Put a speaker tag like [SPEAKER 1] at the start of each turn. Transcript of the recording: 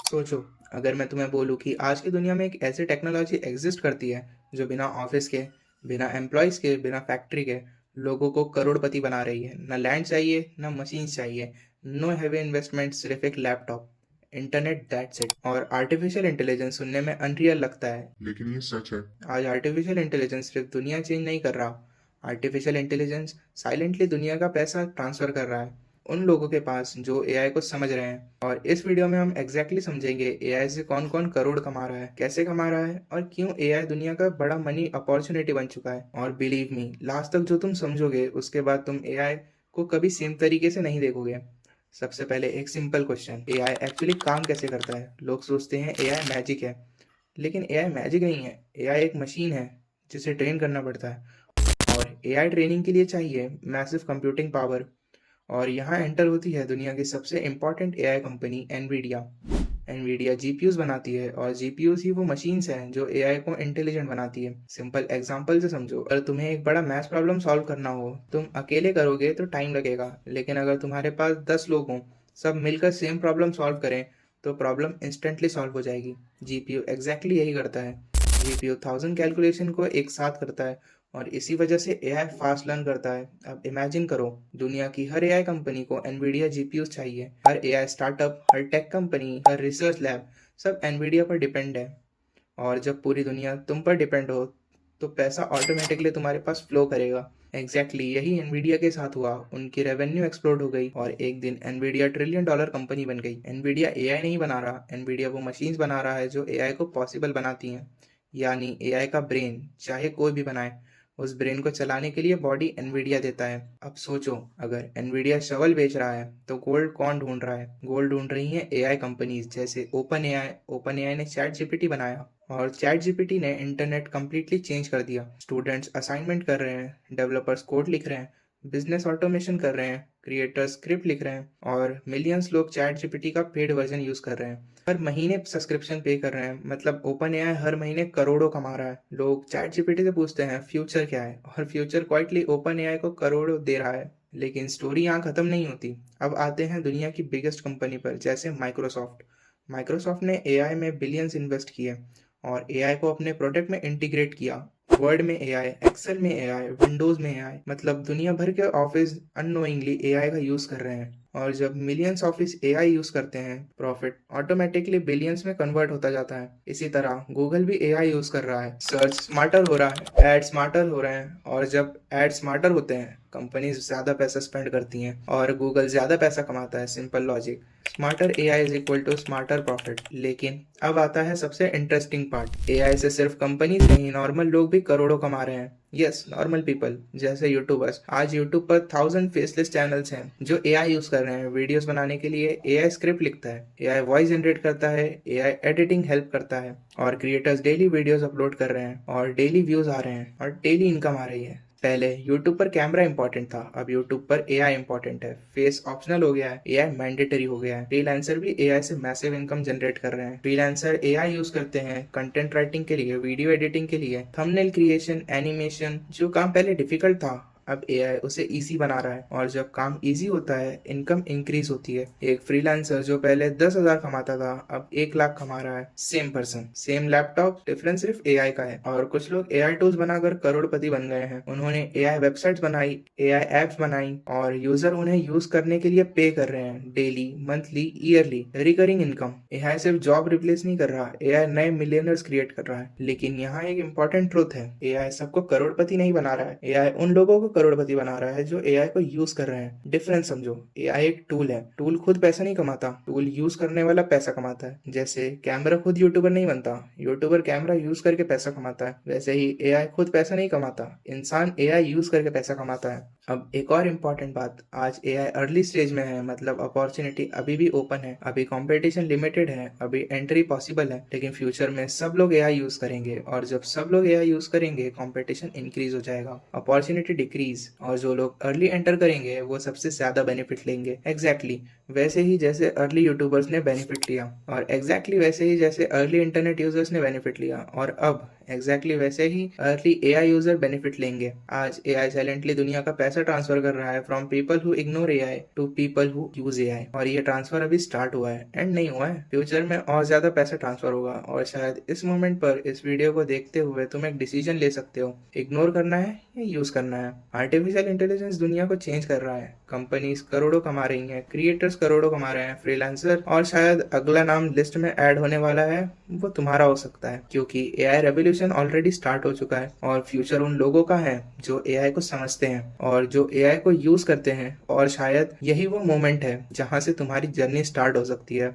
[SPEAKER 1] सोचो, अगर मैं तुम्हें बोलूँ कि आज की दुनिया में एक ऐसी टेक्नोलॉजी एग्जिस्ट करती है जो बिना ऑफिस के, बिना एम्प्लॉयज़ के, बिना फैक्ट्री के लोगों को करोड़पति बना रही है। ना लैंड चाहिए, ना मशीन चाहिए, नो हैवी इन्वेस्टमेंट, सिर्फ एक लैपटॉप, इंटरनेट, दैट्स इट। और आर्टिफिशियल इंटेलिजेंस सुनने में अनरियल लगता है,
[SPEAKER 2] लेकिन ये सच है।
[SPEAKER 1] आज आर्टिफिशियल इंटेलिजेंस सिर्फ दुनिया चेंज नहीं कर रहा, आर्टिफिशियल इंटेलिजेंस साइलेंटली दुनिया का पैसा ट्रांसफर कर रहा है उन लोगों के पास जो एआई को समझ रहे हैं। और इस वीडियो में हम एग्जैक्टली समझेंगे एआई से कौन कौन करोड़ कमा रहा है, कैसे कमा रहा है, और क्यों एआई दुनिया का बड़ा मनी अपॉर्चुनिटी बन चुका है। और बिलीव मी, लास्ट तक जो तुम समझोगे उसके बाद तुम एआई को कभी सेम तरीके से नहीं देखोगे। सबसे पहले एक सिंपल क्वेश्चन, एआई एक्चुअली काम कैसे करता है। लोग सोचते हैं एआई मैजिक है, लेकिन एआई मैजिक नहीं है। एआई एक मशीन है जिसे ट्रेन करना पड़ता है, और एआई ट्रेनिंग के लिए चाहिए मैसिव कंप्यूटिंग पावर। और यहाँ एंटर होती है दुनिया की सबसे important AI company Nvidia. Nvidia GPUs बनाती है, और जीपीयूज ही वो मशीन्स हैं जो एआई को इंटेलिजेंट बनाती है। सिंपल एग्जांपल से समझो, अगर तुम्हें एक बड़ा मैथ्स प्रॉब्लम सॉल्व करना हो, तुम अकेले करोगे तो टाइम लगेगा, लेकिन अगर तुम्हारे पास 10 लोग हों, सब मिलकर सेम प्रॉब्लम सॉल्व करें, तो प्रॉब्लम इंस्टेंटली सॉल्व हो जाएगी। जीपीयू एग्जैक्टली यही करता है। जीपीयू 1000 कैलकुलेशन को एक साथ करता है, और इसी वजह से एआई फास्ट लर्न करता है। अब इमेजिन करो, दुनिया की हर एआई कंपनी को एनवीडिया जीपीयूज चाहिए। हर एआई स्टार्टअप, हर टेक कंपनी, हर रिसर्च लैब, सब एनवीडिया पर डिपेंड है। और जब पूरी दुनिया तुम पर डिपेंड हो, तो पैसा ऑटोमेटिकली तुम्हारे पास फ्लो करेगा। यही एनवीडिया के साथ हुआ। उनकी रेवेन्यू एक्सप्लोड हो गई, और एक दिन एनवीडिया ट्रिलियन डॉलर कंपनी बन गई। एनवीडिया एआई नहीं बना रहा, एनवीडिया वो मशीन्स बना रहा है जो एआई को पॉसिबल बनाती हैं। यानी एआई का ब्रेन चाहे कोई भी बनाए, उस ब्रेन को चलाने के लिए बॉडी एनवीडिया देता है। अब सोचो, अगर एनवीडिया शवल बेच रहा है, तो गोल्ड कौन ढूंढ रहा है। गोल्ड ढूंढ रही है एआई कंपनीज जैसे ओपन एआई ने चैट जीपीटी बनाया, और चैट जीपीटी ने इंटरनेट कम्प्लीटली चेंज कर दिया। स्टूडेंट्स असाइनमेंट कर रहे हैं, डेवलपर्स कोड लिख रहे हैं, बिजनेस ऑटोमेशन कर रहे हैं, क्रिएटर्स स्क्रिप्ट लिख रहे हैं, और मिलियंस लोग चैट जीपीटी का पेड वर्जन यूज कर रहे हैं। हर महीने सब्सक्रिप्शन पे कर रहे हैं, मतलब ओपन एआई हर महीने करोड़ों कमा रहा है। लोग चैट जीपीटी से पूछते हैं फ्यूचर क्या है, और फ्यूचर क्वाइटली ओपन एआई को करोड़ों दे रहा है। लेकिन स्टोरी यहाँ खत्म नहीं होती। अब आते हैं दुनिया की बिगेस्ट कंपनी पर, जैसे माइक्रोसॉफ्ट। माइक्रोसॉफ्ट ने एआई में बिलियंस इन्वेस्ट किए, और एआई को अपने प्रोडक्ट में इंटीग्रेट किया। वर्ड में एआई, एक्सेल में एआई, विंडोज में एआई, मतलब दुनिया भर के ऑफिस अननोइंगली एआई का यूज कर रहे हैं। और जब मिलियंस ऑफिस एआई यूज करते हैं, प्रॉफिट ऑटोमेटिकली बिलियंस में कन्वर्ट होता जाता है। इसी तरह गूगल भी एआई यूज कर रहा है, सर्च स्मार्टर हो रहा है, एड स्मार्टर हो रहे हैं, और जब एड स्मार्टर होते हैं, कंपनीज ज्यादा पैसा स्पेंड करती हैं, और गूगल ज्यादा पैसा कमाता है। Simple logic, smarter AI is equal to smarter profit. लेकिन अब आता है सबसे इंटरेस्टिंग पार्ट, एआई से सिर्फ कंपनीज नहीं, नॉर्मल लोग भी करोड़ों कमा रहे हैं। यस, नॉर्मल पीपल जैसे यूट्यूबर्स। आज यूट्यूब पर 1000 फेसलेस चैनल्स हैं जो एआई यूज कर रहे हैं वीडियोस बनाने के लिए। एआई स्क्रिप्ट लिखता है, एआई वॉइस जनरेट करता है, एआई एडिटिंग हेल्प करता है, और क्रिएटर्स डेली वीडियोस अपलोड कर रहे हैं, और डेली व्यूज आ रहे हैं, और डेली इनकम आ रही है। पहले यूट्यूब पर कैमरा इंपॉर्टेंट था, अब यूट्यूब पर एआई इंपॉर्टेंट है। फेस ऑप्शनल हो गया है, एआई मैंडेटरी हो गया है। फ्रीलांसर भी एआई से मैसिव इनकम जनरेट कर रहे हैं। फ्रीलांसर एआई यूज करते हैं कंटेंट राइटिंग के लिए, वीडियो एडिटिंग के लिए, थंबनेल क्रिएशन, एनिमेशन। जो काम पहले डिफिकल्ट था, अब एआई उसे इजी बना रहा है, और जब काम इजी होता है, इनकम इंक्रीज होती है। एक फ्रीलांसर जो पहले 10,000 कमाता था, अब 1 लाख कमा रहा है। Same person, same laptop, difference सिर्फ एआई का है। और कुछ लोग एआई टूल्स बनाकर करोड़पति बन गए हैं। उन्होंने एआई वेबसाइट्स बनाई, एआई एप्स बनाई, और यूजर उन्हें यूज करने के लिए पे कर रहे हैं, daily, monthly, yearly, recurring income. AI सिर्फ जॉब रिप्लेस नहीं कर रहा, एआई नए मिलियनर्स क्रिएट कर रहा है। लेकिन यहाँ एक इंपॉर्टेंट ट्रुथ है, एआई सबको करोड़पति नहीं बना रहा है, एआई उन लोगों को करोड़पति बना रहा है जो एआई को यूज कर रहे हैं। डिफरेंस समझो, एआई एक टूल है, टूल खुद पैसा नहीं कमाता, टूल यूज करने वाला पैसा कमाता है। जैसे कैमरा खुद यूट्यूबर नहीं बनता, यूट्यूबर कैमरा यूज करके पैसा कमाता है। वैसे ही एआई खुद पैसा नहीं कमाता, इंसान एआई यूज करके पैसा कमाता है। अब एक और इम्पॉर्टेंट बात, आज एआई अर्ली स्टेज में है, मतलब अपॉर्चुनिटी अभी भी ओपन है, अभी कंपटीशन लिमिटेड है, अभी एंट्री पॉसिबल है। लेकिन फ्यूचर में सब लोग एआई यूज करेंगे, और जब सब लोग एआई यूज करेंगे, कंपटीशन इंक्रीज हो जाएगा, अपॉर्चुनिटी डिक्रीज, और जो लोग अर्ली एंटर करेंगे वो सबसे ज्यादा बेनिफिट लेंगे। एग्जैक्टली वैसे ही जैसे अर्ली यूट्यूबर्स ने बेनिफिट लिया, और एग्जैक्टली वैसे ही जैसे अर्ली इंटरनेट यूजर्स ने बेनिफिट लिया, और अब एग्जैक्टली वैसे ही अर्ली एआई यूजर बेनिफिट लेंगे। आज एआई साइलेंटली दुनिया का पैसा ट्रांसफर कर रहा है from people who ignore AI to people who use AI, और ये ट्रांसफर अभी स्टार्ट हुआ है, एंड नहीं हुआ है। फ्यूचर में और ज्यादा पैसा ट्रांसफर होगा, और शायद इस मोमेंट पर इस वीडियो को देखते हुए तुम एक डिसीजन ले सकते हो, इग्नोर करना है या यूज करना है। आर्टिफिशियल इंटेलिजेंस दुनिया को चेंज कर रहा है। कंपनीज करोड़ों कमा रही हैं, क्रिएटर्स करोड़ों कमा रहे हैं, फ्रीलांसर, और शायद अगला नाम लिस्ट में ऐड होने वाला है वो तुम्हारा हो सकता है, क्योंकि एआई रेवोल्यूशन ऑलरेडी स्टार्ट हो चुका है। और फ्यूचर उन लोगों का है जो एआई को समझते हैं और जो एआई को यूज करते हैं, और शायद यही वो मोमेंट है जहां से तुम्हारी जर्नी स्टार्ट हो सकती है।